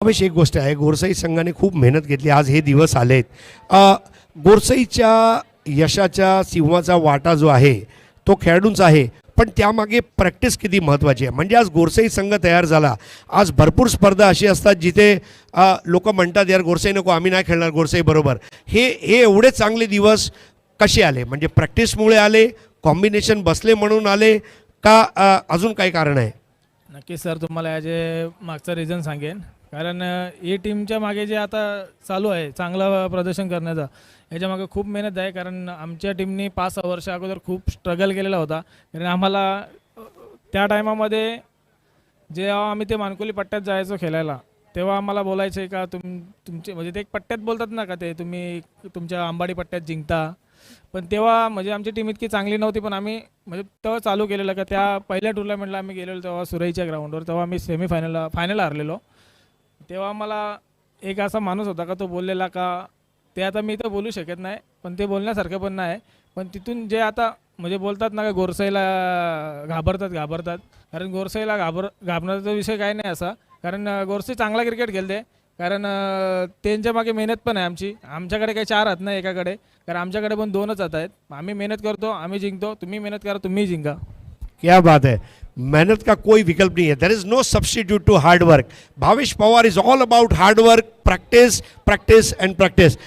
भावेश, एक गोष्ट आहे, गोरसाई संघाने खूप मेहनत घेतली, आज हे दिवस आलेत. गोरसाईच्या यशाच्या सिंहाचा वाटा जो आहे तो खेळाडूंचा आहे, पण त्यामागे प्रॅक्टिस किती महत्त्वाची आहे. म्हणजे आज गोरसाई संघ तयार झाला. आज भरपूर स्पर्धा अशी असतात जिथे लोक म्हणतात यार गोरसाई नको, आम्ही नाही खेळणार गोरसाई बरोबर. हे एवढे चांगले दिवस कसे आले? म्हणजे प्रॅक्टिसमुळे आले, कॉम्बिनेशन बसले म्हणून आले का अजून काही कारण आहे? नक्कीच सर, तुम्हाला याचे मागचं रिझन सांगेन. कारण ही टीमच्या मागे जे आता चालू आहे चांगलं प्रदर्शन करण्याचं, याच्या मागे खूप मेहनत आहे. कारण आमच्या टीमनी 5-6 वर्ष अगोदर खूप स्ट्रगल केलेला होता. कारण आम्हाला त्या टायमामध्ये जेव्हा आम्ही ते मानकोली पट्ट्यात जायचो खेळायला, तेव्हा आम्हाला बोलायचे का तुमचे म्हणजे ते एक पट्ट्यात बोलतात ना का ते तुम्ही तुमच्या अंबाडी पट्ट्यात जिंकता. पण तेव्हा म्हणजे आमची टीम इतकी चांगली नव्हती, पण आम्ही म्हणजे तेव्हा चालू केलेलं का त्या पहिल्या टुर्नामेंटला आम्ही गेलेलो तेव्हा सुरईच्या ग्राउंडवर, तेव्हा आम्ही फायनल हारलेलो. तेव्हा मला एक असा माणूस होता का तो बोललेला का ते आता मी इथं बोलू शकत नाही, पण ते बोलण्यासारखं पण नाही. पण तिथून जे आता म्हणजे बोलतात ना का गोरसाईला घाबरतात. कारण गोरसाईला घाबरण्याचा विषय काय नाही असा. कारण गोरसाई चांगला क्रिकेट खेळते. कारण त्यांच्या मागे मेहनत पण आहे आमची. आमच्याकडे काही 4 हात नाही एकाकडे, कारण आमच्याकडे पण 2च हात आहेत. आम्ही मेहनत करतो, आम्ही जिंकतो. तुम्ही मेहनत करा, तुम्ही जिंका. क्या बात है. मेहनत का कोई विकल्प नहीं है. There is no substitute to hard work. Bhavesh Pawar is all about hard work, practice and practice.